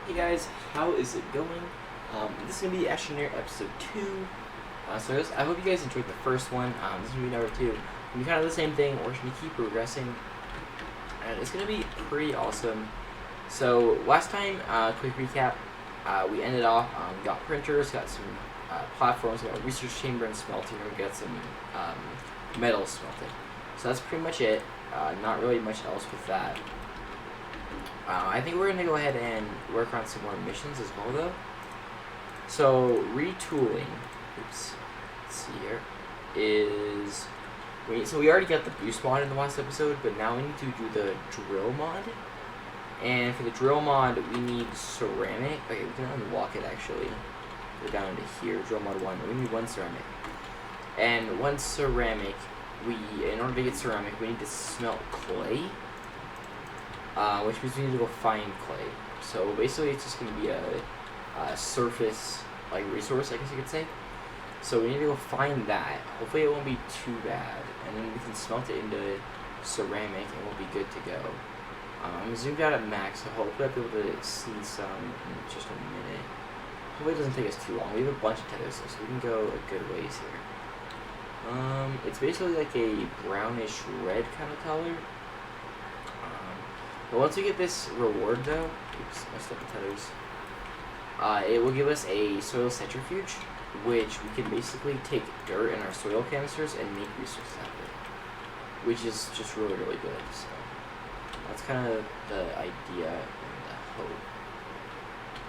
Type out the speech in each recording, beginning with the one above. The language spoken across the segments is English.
Hey guys, how is it going? This is going to be Astroneer episode 2. I hope you guys enjoyed the first one. This is going to be number 2. It's going to be kind of the same thing. We're going to keep progressing. And it's going to be pretty awesome. So, last time, quick recap. We ended off, we got printers, got some platforms, we got a research chamber and smelting, and we got some metal smelting. So that's pretty much it. Not really much else with that. I think we're going to go ahead and work on some more missions as well, though. So, retooling, let's see here, is, so we already got the boost mod in the last episode, but now we need to do the drill mod. And for the drill mod, we need ceramic. Okay, we can unlock it actually. Go down to here, drill mod 1. We need 1 ceramic. And 1 ceramic, in order to get ceramic, we need to smelt clay. Which means we need to go find clay. So basically it's just going to be a surface like resource, I guess you could say. So we need to go find that. Hopefully it won't be too bad. And then we can smelt it into ceramic and we'll be good to go. I'm zoomed out at max, so hopefully I'll be able to see some in just a minute. Hopefully it doesn't take us too long. We have a bunch of tethers though, so we can go a good ways here. It's basically like a brownish red kind of color. But once we get this reward though, oops, messed up the tethers. It will give us a soil centrifuge, which we can basically take dirt in our soil canisters and make resources out of it, which is just really, really good. So that's kind of the idea and the hope.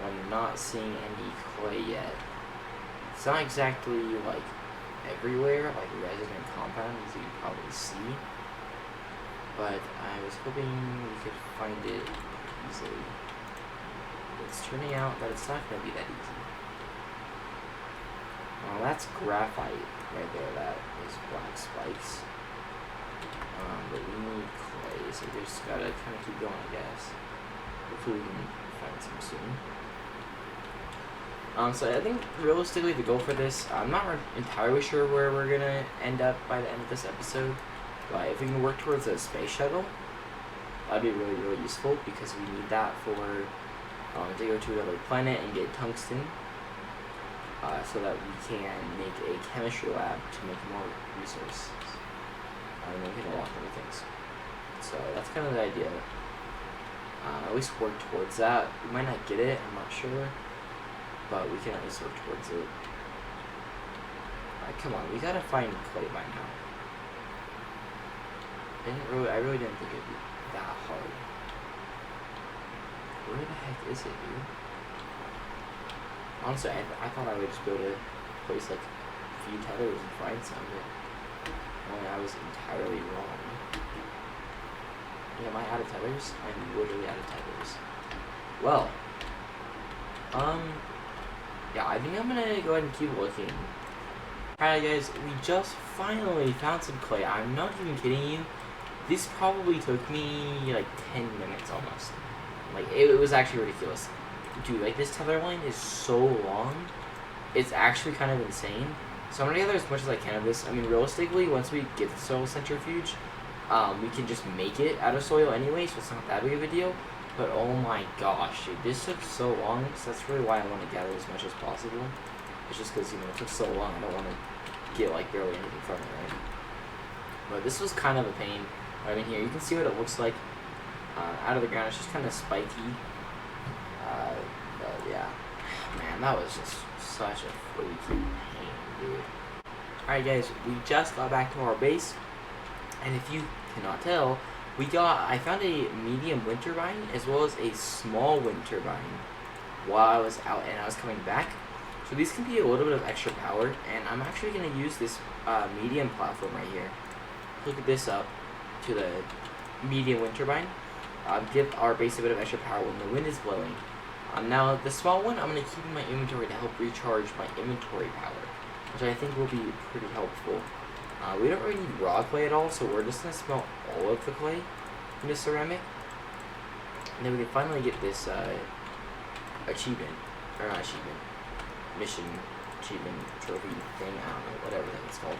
I'm not seeing any clay yet. It's not exactly like everywhere, like resident compound, as you can probably see. But I was hoping we could find it easily. It's turning out that it's not going to be that easy. Well, that's graphite right there. That is black spikes. But we need clay, so we just gotta kind of keep going, I guess. Hopefully we can find some soon. So I think realistically the goal for this, I'm not entirely sure where we're gonna end up by the end of this episode. But if we can work towards a space shuttle, that'd be really, really useful because we need that for to go to another planet and get tungsten, so that we can make a chemistry lab to make more resources. And we can unlock other things. So that's kind of the idea. At least work towards that. We might not get it, I'm not sure, but we can at least work towards it. Alright, come on, we gotta find clay by now. I really didn't think it'd be that hard. Where the heck is it, dude? Honestly, I thought I would just be able to place like a few tethers and find some, but I was entirely wrong. Yeah, am I out of tethers? I'm literally out of tethers. Well, yeah, I think I'm gonna go ahead and keep looking. Alright guys, we just finally found some clay. I'm not even kidding you. This probably took me like 10 minutes almost. Like, it was actually ridiculous. Dude, like, this tether line is so long. It's actually kind of insane. So I'm gonna gather as much as I can of this. I mean, realistically, once we get the soil centrifuge, we can just make it out of soil anyway, so it's not that big of a deal. But oh my gosh, dude, this took so long. So that's really why I want to gather as much as possible. It's just because, you know, it took so long. I don't want to get, like, barely anything from it, right? But this was kind of a pain. I mean, here, you can see what it looks like out of the ground. It's just kind of spiky. But, yeah. Man, that was just such a freaking pain, dude. Alright, guys, we just got back to our base. And if you cannot tell, I found a medium wind turbine as well as a small wind turbine while I was out and I was coming back. So these can be a little bit of extra power, and I'm actually going to use this medium platform right here. Hook this up to the medium wind turbine. Give our base a bit of extra power when the wind is blowing. Now the small one I'm going to keep in my inventory to help recharge my inventory power, which I think will be pretty helpful. We don't really need raw clay at all, so we're just going to smelt all of the clay into ceramic. And then we can finally get this mission achievement trophy thing, I don't know, whatever that it's called.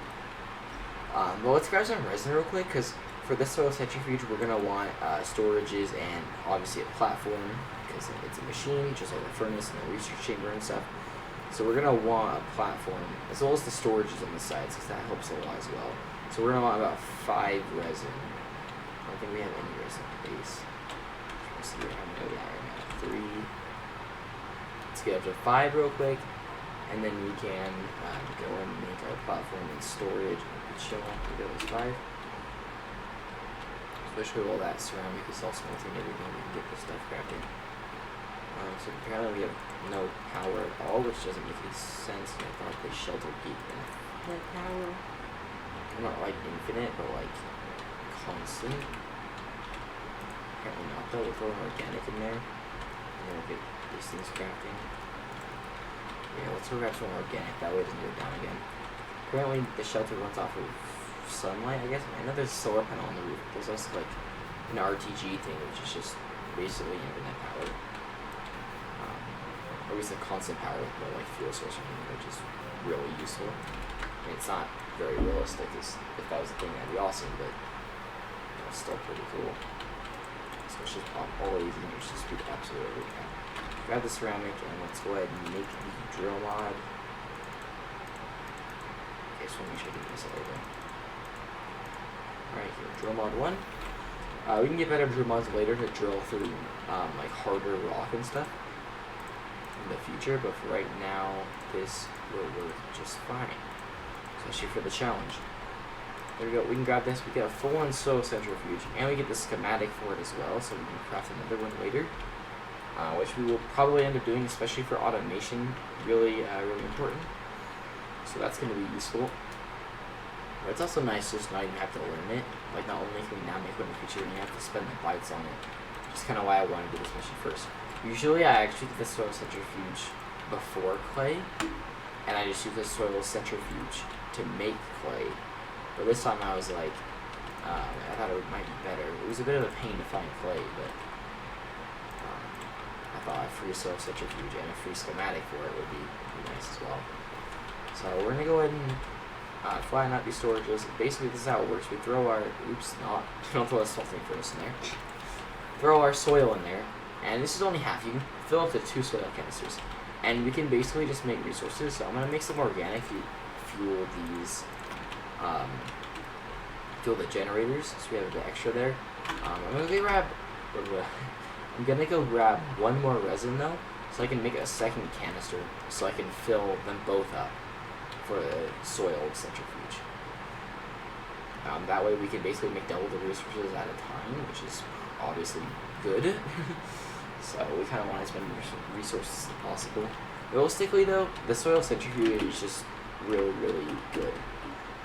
But let's grab some resin real quick, because for this soil centrifuge, we're gonna want storages and obviously a platform because it's a machine, just like the furnace and the research chamber and stuff. So we're gonna want a platform as well as the storages on the sides because that helps a lot as well. So we're gonna want about 5 resin. I don't think we have any resin base. Let's see how many we have right now. 3. Let's get up to 5 real quick, and then we can go and make our platform and storage. And chill after those 5. Especially with all that ceramic is all smelting and everything, we can get this stuff crafted. So apparently we have no power at all, which doesn't make any sense. I thought the shelter gave infinite power. Not like infinite, but like constant. Apparently not though. We'll throw an organic in there, and then we'll get these things crafting. Yeah, let's throw some organic, that way it doesn't go down again. Apparently the shelter runs off of sunlight, I guess. I know there's a solar panel on the roof. There's also like an RTG thing, which is just basically infinite power. Or at least a constant power with no like fuel source or anything, which is really useful. I mean, it's not very realistic. If that was a thing, that'd be awesome, but it's still pretty cool. So let's just pop all these in here, just do absolutely everything. Grab the ceramic and let's go ahead and make the drill mod. Okay, so make sure I do this everything. Alright, here, drill mod 1. We can get better drill mods later to drill through like harder rock and stuff in the future, but for right now, this will work just fine, especially for the challenge. There we go. We can grab this. We get a full-on soil centrifuge, and we get the schematic for it as well, so we can craft another one later, which we will probably end up doing, especially for automation. Really important. So that's going to be useful. But it's also nice just not even have to learn it. Like, not only can we now make one in the future, and you have to spend the bytes on it. Which is kind of why I wanted to do this mission first. Usually I actually do the soil centrifuge before clay, and I just use the soil centrifuge to make clay. But this time I was like, I thought it might be better. It was a bit of a pain to find clay, but I thought a free soil centrifuge and a free schematic for it would be nice as well. So we're going to go ahead and flatten out these storages. Basically this is how it works. We throw our, don't throw a salting furnace in there. Throw our soil in there. And this is only half. You can fill up to 2 soil canisters. And we can basically just make resources. So I'm going to make some organic fuel these, fuel the generators. So we have the extra there. I'm going to go grab 1 more resin though. So I can make a second canister. So I can fill them both up for the soil centrifuge. That way we can basically make double the resources at a time, which is obviously good. So we kind of want as many resources as possible. Realistically though, the soil centrifuge is just really good.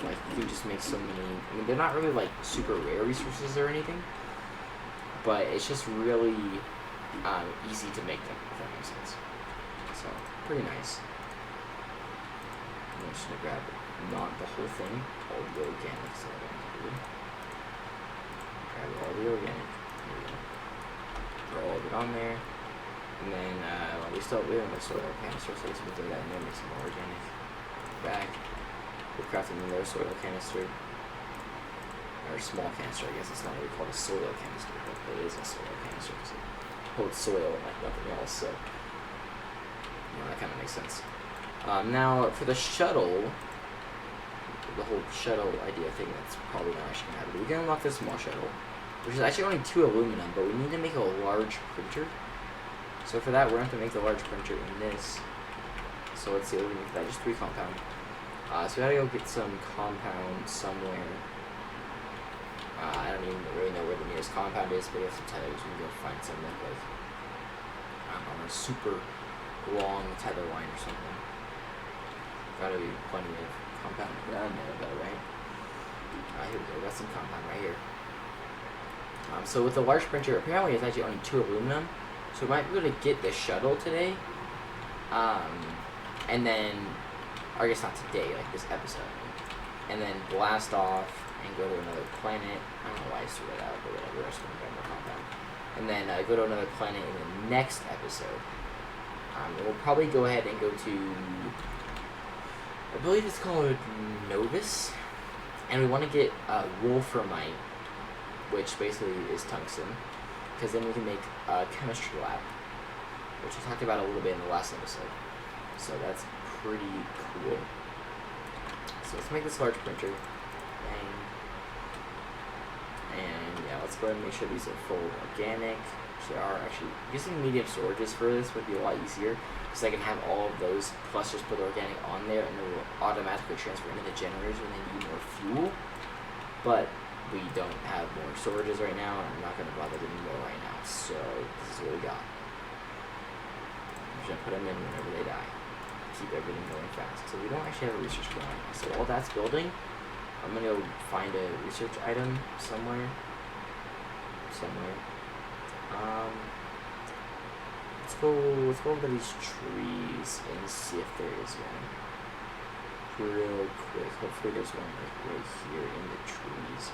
Like, you can just make so many, I mean, they're not really like super rare resources or anything, but it's just really easy to make them, if that makes sense. So, pretty nice. I'm just gonna grab not the whole thing, all the organic, so I don't do. Grab all the organic. Throw all of it on there, and then we have a soil canister, so let's throw that in there, make some more organic back. We're crafting another soil canister, or small canister. I guess it's not really called a soil canister, but it is a soil canister because it holds soil and like nothing else. So that kind of makes sense. Now for the shuttle, the whole shuttle idea thing, that's probably not actually gonna happen. We can unlock this small shuttle, which is actually only 2 aluminum, but we need to make a large printer. So for that, we're going to have to make the large printer in this. So let's see what we can make for that. Just 3 compound. So we gotta go get some compound somewhere. I don't even really know where the nearest compound is, but we have some tethers. We can go find something like, I don't know, a super long tether line or something. Gotta be plenty of compound around there though, right? Here we go. We got some compound right here. So with the large printer, apparently it's actually only 2 aluminum, so we might be able to get the shuttle today, and then, or I guess not today, like this episode, and then blast off and go to another planet. I don't know why I threw it out, but whatever, I just want to grab more compound. And then go to another planet in the next episode. We'll probably go ahead and go to, I believe it's called Novus, and we want to get wolframite which basically is tungsten, because then we can make a chemistry lab, which we talked about a little bit in the last episode. So that's pretty cool. So let's make this large printer. Bang. And yeah, let's go ahead and make sure these are full organic. They are actually using medium storages for this would be a lot easier, because I can have all of those plus just put organic on there, and it will automatically transfer into the generators when they need more fuel. But we don't have more storages right now, and I'm not going to bother getting more right now. So this is what we got. I'm just going to put them in whenever they die. Keep everything going fast. So we don't actually have a research going on. So while that's building, I'm going to go find a research item somewhere. Let's go over these trees and see if there is one. Real quick. Hopefully there's one like right here in the trees.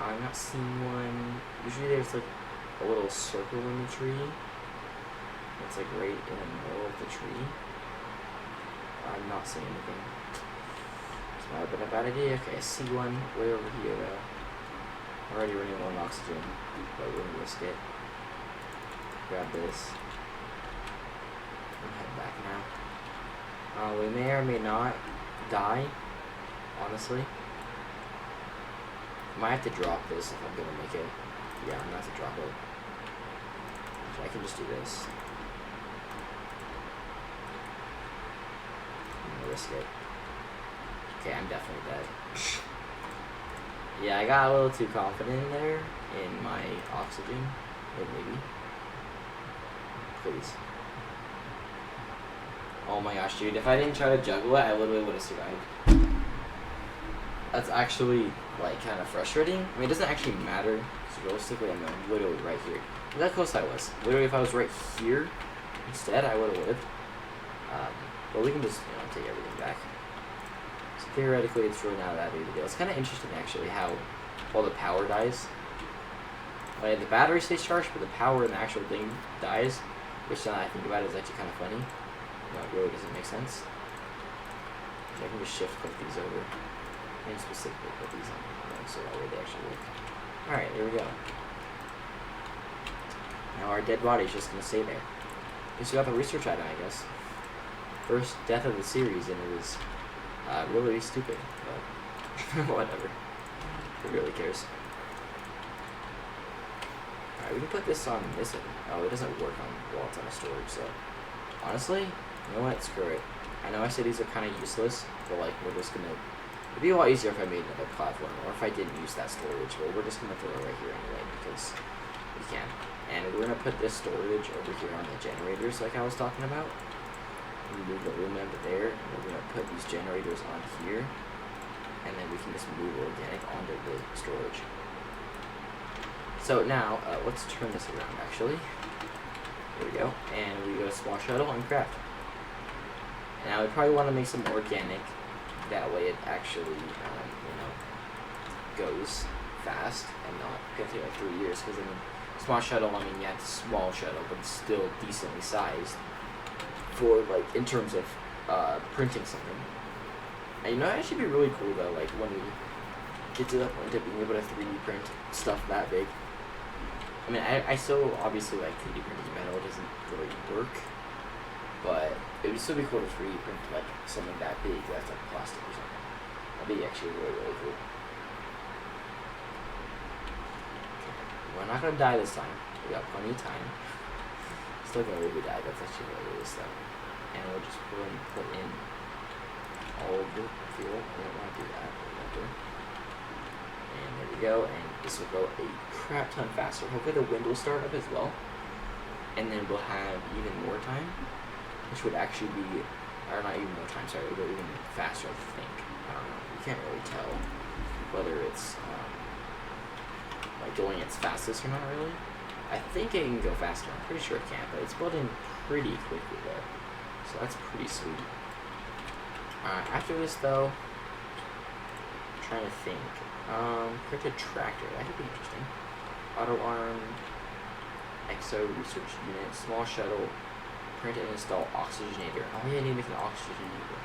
I'm not seeing one. Usually there's like a little circle in the tree. It's like right in the middle of the tree. I'm not seeing anything. This might have been a bad idea. Okay, I see one way over here though. Already running low on oxygen, but we're gonna risk it. Grab this. I'm heading back now. We may or may not die, honestly. Might have to drop this if I'm gonna make it. Yeah, I'm gonna have to drop it. So I can just do this. I'm gonna risk it. Okay, I'm definitely dead. Yeah, I got a little too confident there in my oxygen. Or maybe. Please. Oh my gosh, dude. If I didn't try to juggle it, I literally would have survived. That's actually, like, kind of frustrating. I mean, it doesn't actually matter. Because realistically, I'm literally right here. Look how close I was. Literally, if I was right here instead, I would have lived. But we can just, take everything back. So theoretically, it's really not that big of a deal. It's kind of interesting, actually, how all the power dies. Like, the battery stays charged, but the power in the actual thing dies. Which, now that I think about it, is actually kind of funny. It really doesn't make sense. So I can just shift click these over. And specifically put these on. So that way they actually work. Alright, there we go. Now our dead body's just going to stay there. We got the research item, I guess. First death of the series, and it was really stupid, but whatever. Who really cares? Alright, we can put this on this end. Oh, it doesn't work on while it's on a storage, so honestly, you know what? Screw it. I know I said these are kind of useless, but like we're just gonna. It'd be a lot easier if I made another platform, or if I didn't use that storage. But we're just gonna throw it right here anyway because we can. And we're gonna put this storage over here on the generators, like I was talking about. We move the aluminum to there, and we're gonna put these generators on here, and then we can just move organic onto the storage. So now, let's turn this around. Actually, there we go, and we go to small shuttle and craft. Now we probably want to make some organic. That way, it actually, goes fast and not gonna take like 3 years. Because I mean, small shuttle. I mean, yeah, it's small shuttle, but it's still decently sized. For like in terms of printing something. And it should be really cool though, like when we get to the point of being able to 3D print stuff that big. I mean, I still obviously like 3D printing metal. It doesn't really work, but it would still be cool to 3D print like something that big that's like plastic or something. That'd be actually really, really cool. Okay. We're not gonna die this time. We got plenty of time. Still gonna really die. That's actually really slow. And we'll just go ahead and put in all of the fuel. We don't want to do that. And there we go. And this will go a crap ton faster. Hopefully the wind will start up as well. And then we'll have even more time. Which would actually be, or not even more time, sorry, it'll go even faster, I think. I don't know. You can't really tell whether it's like going its fastest or not really. I think it can go faster. I'm pretty sure it can, but it's building pretty quickly though. So that's pretty sweet. After this though, I'm trying to think. Printed tractor, that could be interesting. Auto arm, exo research unit, small shuttle, print and install oxygenator. Oh yeah, I need to make an oxygenator.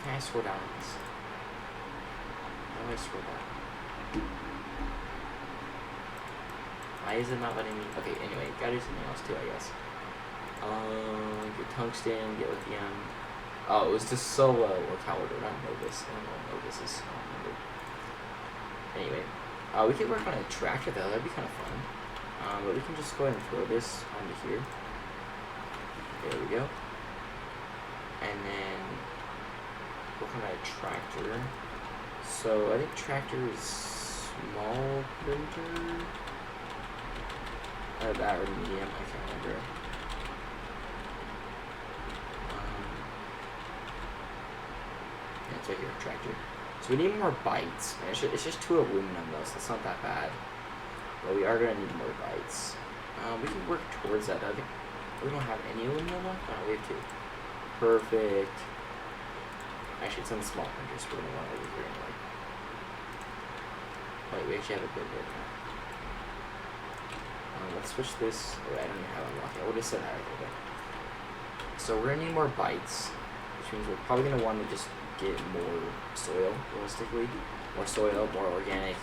Can I slow down on this? How do I slow down? Why is it not letting me? Okay, anyway, gotta do something else too, I guess. Get tungsten, get lithium. Oh, it was just solo or caliber, not Novus. I don't know what Novus is. I don't remember. Anyway, we could work on a tractor though. That'd be kind of fun. But we can just go ahead and throw this onto here. There we go. And then work on a tractor. So I think tractor is small printer. That or medium, I can't remember. Yeah, it's right here, tractor. So we need more bytes. And it's just 2 aluminum though, so it's not that bad. But we are gonna need more bytes. We can work towards that. I think we don't have any aluminum left. No, we have 2. Perfect. Actually, it's on the small printers. We're gonna want it over here anyway. Wait, we actually have a bit more now. Let's switch this. Oh, I don't even have it unlocked. I would have said that right there. So we're gonna need more bytes, which means we're probably gonna want to just get more soil, realistically. More soil, more organic,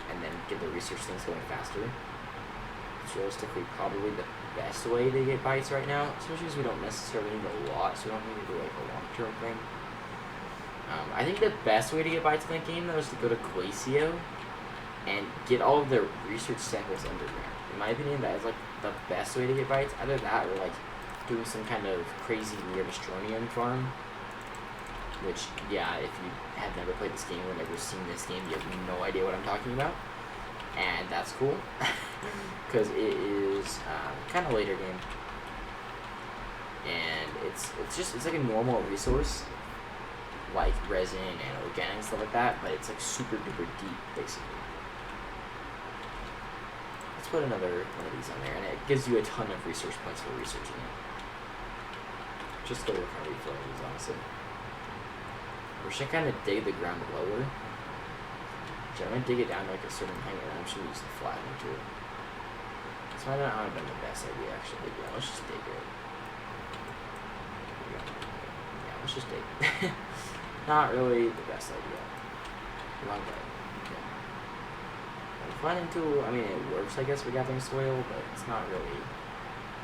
and then get the research things going faster. It's realistically probably the best way to get bytes right now, especially because we don't necessarily need a lot, so we don't need to do like a long-term thing. I think the best way to get bytes in that game though is to go to Glacio and get all of the research samples underground. In my opinion, that is like the best way to get bytes. Either that or like doing some kind of crazy weird Astroneer farm. Which, yeah, if you have never played this game or never seen this game, you have no idea what I'm talking about. And that's cool. Because it is kind of a later game. And it's like a normal resource. Like resin and organic and stuff like that. But it's like super duper deep, basically. Let's put another one of these on there. And it gives you a ton of research points for researching it. Just go look how we fill these, honestly. We should kind of dig the ground lower. So I'm going to dig it down to like a certain height, and I'm just going to use the flattener tool. This might not have been the best idea, actually. Yeah, let's just dig it. Yeah, let's just dig. Not really the best idea. Wrong way. Okay. The flattening tool, I mean, it works, I guess, for gathering soil, but it's not really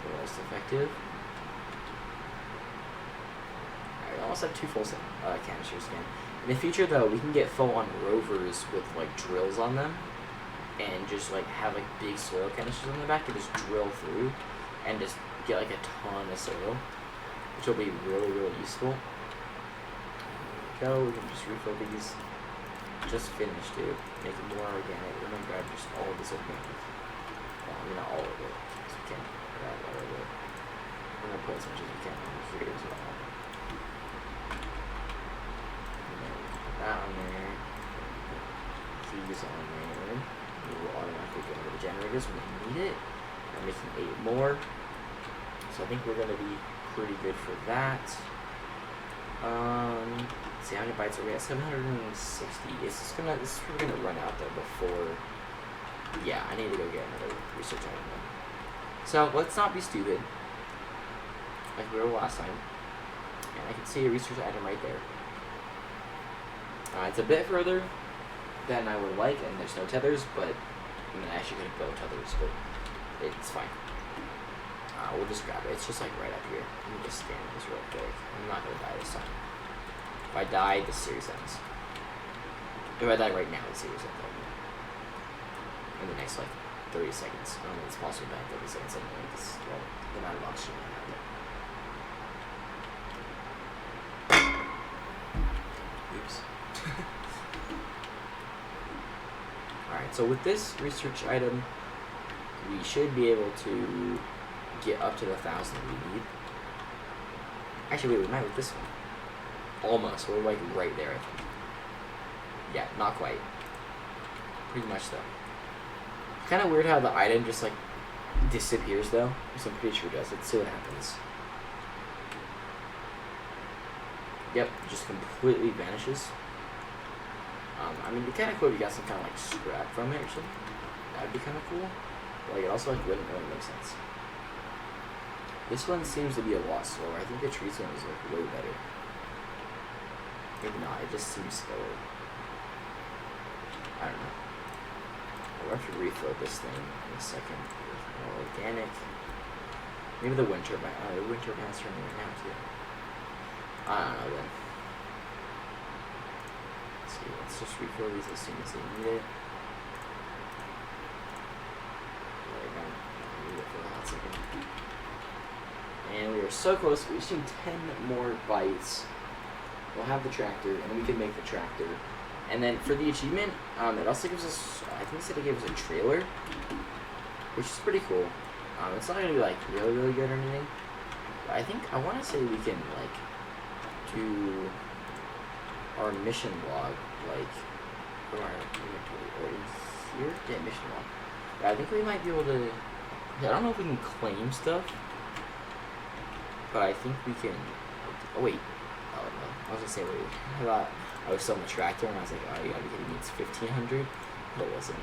the most effective. I almost have 2 full canisters again. In the future, though, we can get full-on rovers with like drills on them, and just like have like big soil canisters on the back and just drill through, and just get like a ton of soil, which will be really, really useful. There we go. We can just refill these. Just finished it. Make it more organic. We're gonna grab just all of this organic. Well, I mean, not all of it, because we can't grab all of it. We're gonna put as much as we can on here as well. That on there, these on there. We will automatically get rid of the generators when we need it. I'm making 8 more, so I think we're gonna be pretty good for that. Let's see how many bytes are we at? 760. This is probably gonna run out though before. Yeah, I need to go get another research item then. So let's not be stupid, like we were last time. And I can see a research item right there. It's a bit further than I would like, and there's no tethers, but I mean, I actually could have built tethers, but it's fine. We'll just grab it. It's just like right up here. Let me just scan this real quick. I'm not going to die this time. If I die, the series ends. If I die right now, the series ends. In the next like 30 seconds. I don't think it's possible to die in 30 seconds anyway, because, well, the amount of oxygen I have there. Oops. Alright, so with this research item, we should be able to get up to the 1,000 we need. Actually, wait, we might with this one. Almost. We're like right there, I think. Yeah, not quite. Pretty much, though. Kind of weird how the item just, like, disappears, though. Which I'm pretty sure it does. Let's see what happens. Yep, just completely vanishes. I mean, it'd be kind of cool if you got some kind of, like, scrap from it or something. That would be kind of cool. But, like, it also, like, wouldn't really make sense. This one seems to be a lot slower. I think the trees one is, like, way better. Maybe not, it just seems slower. I don't know. We'll have to refloat this thing in a second. More organic. Maybe the wind turbine. Oh, the wind turbine's turning right now too. I don't know then. Let's see, let's just refill these as soon as they need it. And we are so close. We just need 10 more bites. We'll have the tractor, and we can make the tractor. And then for the achievement, it also gives us, I think it said it gave us a trailer, which is pretty cool. It's not gonna be like really, really good or anything. But I think, I want to say we can like do our mission log, like from our inventory, or in here? Yeah, mission log. But I think we might be able to, I don't know if we can claim stuff, but I think we can, oh wait, oh no, I was gonna say wait, I thought I was still on the tractor and I was like, oh you gotta be kidding me, it's 1500, but it wasn't.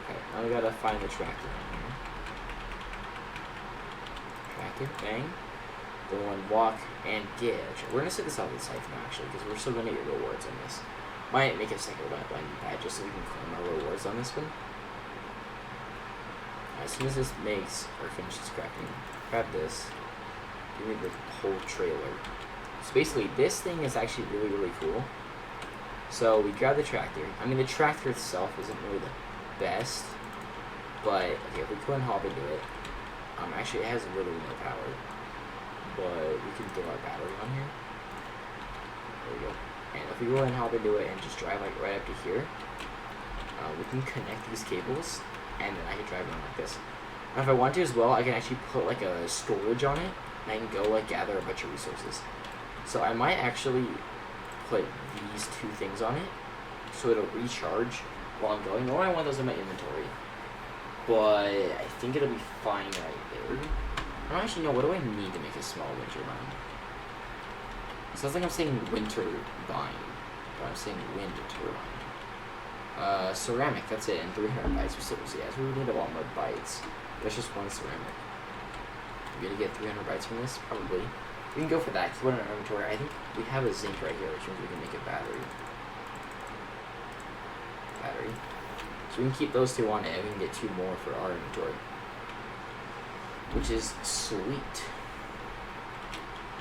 Okay, now we gotta find the tractor in here. Tractor, bang. Then one walk and get. We're gonna set this out with the siphon actually, because we're still gonna get rewards on this. Might make a second blending pad just so we can claim our rewards on this one. As soon as this makes or finishes crafting, grab this. Give me the whole trailer. So basically, this thing is actually really, really cool. So we grab the tractor. I mean, the tractor itself isn't really the best, but okay, if we go and hop into it, actually it has really no power, but we can throw our battery on here. There we go. And if we go and hop into it and just drive like right up to here, we can connect these cables, and then I can drive around like this. Now, if I want to as well, I can actually put like a storage on it, and I can go like gather a bunch of resources. So I might actually put these two things on it, so it'll recharge while I'm going. Or I want those in my inventory, but I think it'll be fine right there. I don't actually know, what do I need to make a small wind turbine? It sounds like I'm saying wind turbine, but I'm saying wind turbine. Ceramic, that's it, and 300 bytes. So we need a lot more bytes. That's just one ceramic. We're gonna get 300 bytes from this? Probably. We can go for that, because we're in our inventory. I think we have a zinc right here, which means we can make a battery. So we can keep those two on it, and we can get 2 more for our inventory. Which is sweet.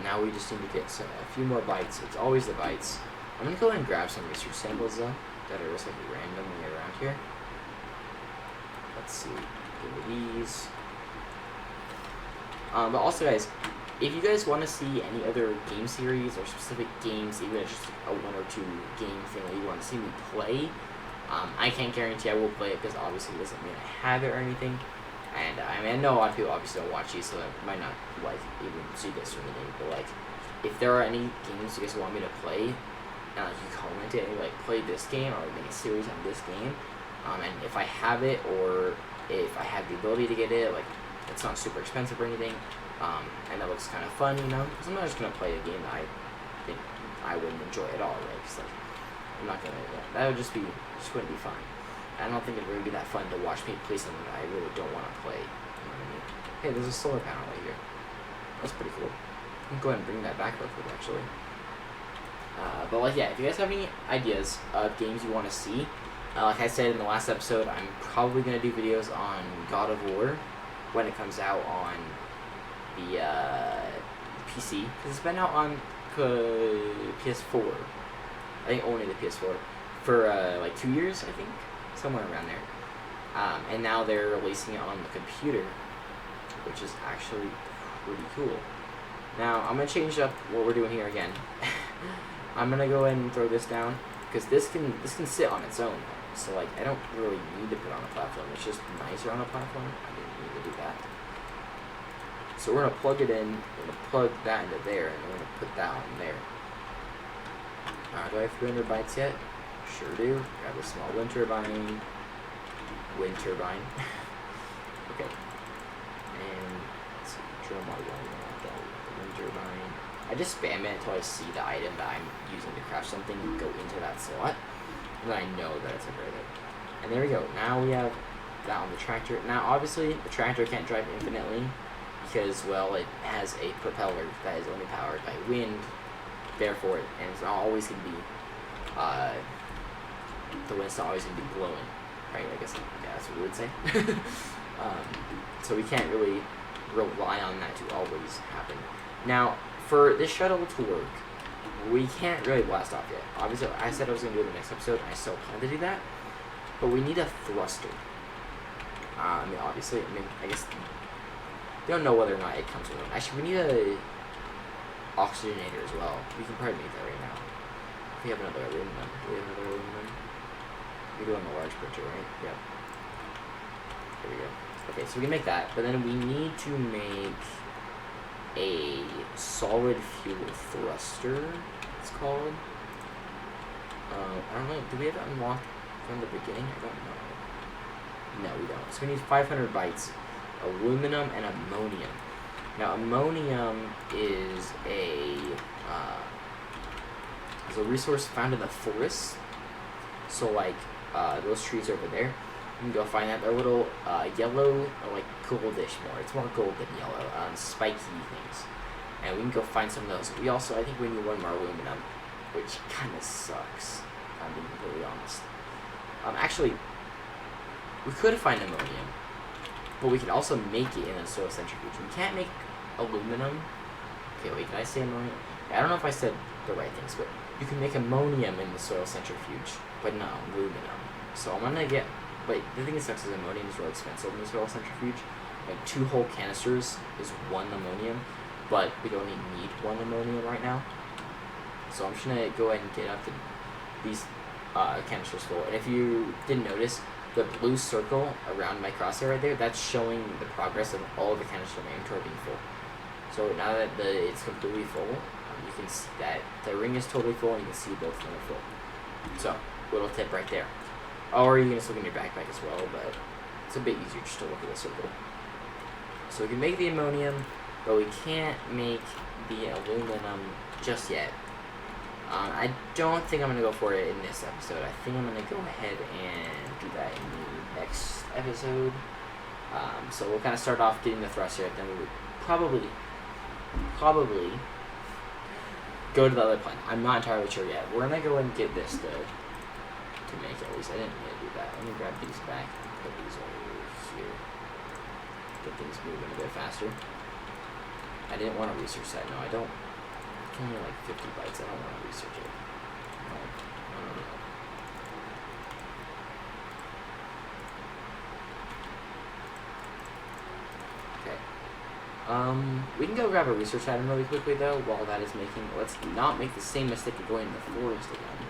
Now we just need to get a few more bytes. It's always the bytes. I'm gonna go ahead and grab some research samples though, that are just like randomly around here. Let's see. Give me these. But also guys, if you guys want to see any other game series or specific games, even if it's just a 1 or 2 game thing that you want to see me play, I can't guarantee I will play it, because obviously it doesn't mean I have it or anything. And I mean, I know a lot of people obviously don't watch these, so I might not like even see this or anything. But like, if there are any games you guys want me to play, and like you comment it and you like play this game or make a series on this game, and if I have it or if I have the ability to get it, like it's not super expensive or anything, and that looks kind of fun, you know, because I'm not just gonna play a game that I think I wouldn't enjoy at all, right? Because like I'm not gonna, that would just wouldn't be fun. I don't think it would really be that fun to watch me play something that I really don't want to play. You know what I mean? Hey, there's a solar panel right here. That's pretty cool. I can go ahead and bring that back real quick, actually. But like, yeah, if you guys have any ideas of games you want to see, like I said in the last episode, I'm probably going to do videos on God of War when it comes out on the PC, because it's been out on PS4. I think only the PS4 for like 2 years, I think, somewhere around there. And now they're releasing it on the computer, which is actually pretty cool. Now I'm gonna change up what we're doing here again. I'm gonna go ahead and throw this down, because this can sit on its own. So like, I don't really need to put it on a platform. It's just nicer on a platform. I didn't need to do that. So we're gonna plug it in. We're gonna plug that into there, and we're gonna put that on there. Do I have 300 bytes yet? Sure do. Grab a small wind turbine. Wind turbine. Okay. And let's see. Drum water going like that. Wind turbine. I just spam it until I see the item that I'm using to craft something go into that slot. And then I know that it's right there. And there we go. Now we have that on the tractor. Now obviously the tractor can't drive infinitely, because well, it has a propeller that is only powered by wind there for it, and it's not always going to be, the wind's not always going to be blowing, right? I guess, yeah, that's what we would say. So we can't really rely on that to always happen. Now, for this shuttle to work, we can't really blast off yet. Obviously, I said I was going to do it in the next episode, and I still plan to do that, but we need a thruster. I mean, obviously, I guess, we don't know whether or not it comes with one. Actually, we need a oxygenator as well. We can probably make that right now. We have another aluminum. Do we have another aluminum? We do on the large printer, right? Yep. There we go. Okay, so we can make that, but then we need to make a solid fuel thruster, it's called. I don't know, do we have it unlocked from the beginning? I don't know. No, we don't. So we need 500 bytes, aluminum, and ammonium. Now, ammonium is a resource found in the forest. So, like, those trees over there, you can go find that. They're little yellow, or like goldish more. It's more gold than yellow, spiky things. And we can go find some of those. We also, I think we need one more aluminum, which kind of sucks, if I'm being completely honest. Actually, we could find ammonium, but we can also make it in a soil centrifuge. We can't make aluminum. Okay, wait, can I say ammonium? I don't know if I said the right things, but you can make ammonium in the soil centrifuge, but not aluminum. So I'm gonna get, but the thing that sucks is ammonium is really expensive in the soil centrifuge. Like 2 whole canisters is 1 ammonium, but we only need 1 ammonium right now. So I'm just gonna go ahead and get up these canisters full. And if you didn't notice, the blue circle around my crosshair right there, that's showing the progress of all of the canisters of my inventory being full. So now that it's completely full, you can see that the ring is totally full, and you can see both of them are full. So, little tip right there. Or you can just look in your backpack as well, but it's a bit easier just to look at the circle. So we can make the ammonium, but we can't make the aluminum just yet. I don't think I'm going to go for it in this episode. I think I'm going to go ahead and do that in the next episode. So we'll kind of start off getting the thruster, then we would probably go to the other planet. I'm not entirely sure yet. We're going to go and get this to make it. At least I didn't mean to do that. Let me grab these back and put these over here. Get things moving a bit faster. I didn't want to research that. No, I don't. It's only like 50 bytes. I don't want to research it. No. Okay. We can go grab a research item really quickly though. While that is making, let's not make the same mistake of going in the forest again.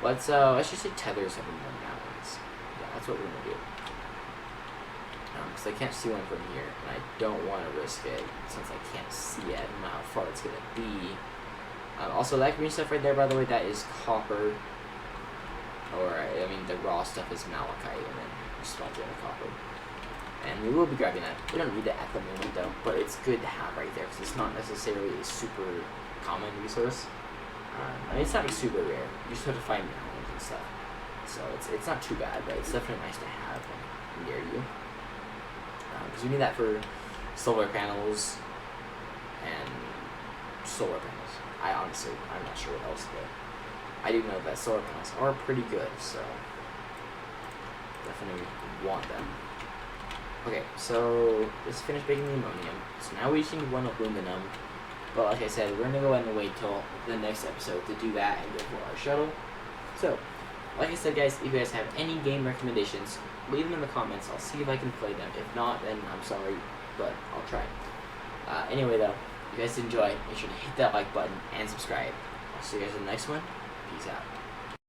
Let's just say tethers have more mountains. Yeah, that's what we're gonna do. Because I can't see one from here, and I don't want to risk it since I can't see it. I don't know how far it's gonna be. Also, that green stuff right there, by the way, that is copper. Or I mean, the raw stuff is malachite, and then you sponge it in copper. And we will be grabbing that. We don't need it at the moment though, but it's good to have right there because it's not necessarily a super common resource. I mean, it's not like super rare. You just have to find mountains and stuff. So it's not too bad, but it's definitely nice to have near you. Because we need that for solar panels and solar panels. I'm not sure what else, but I do know that solar panels are pretty good, so definitely want them. Okay, so let's finish making the ammonium. So now we just need 1 aluminum. But like I said, we're going to go ahead and wait till the next episode to do that and go for our shuttle. So, like I said, guys, if you guys have any game recommendations, leave them in the comments. I'll see if I can play them. If not, then I'm sorry, but I'll try. Anyway, though, if you guys enjoy, make sure to hit that like button and subscribe. I'll see you guys in the next one. Peace out.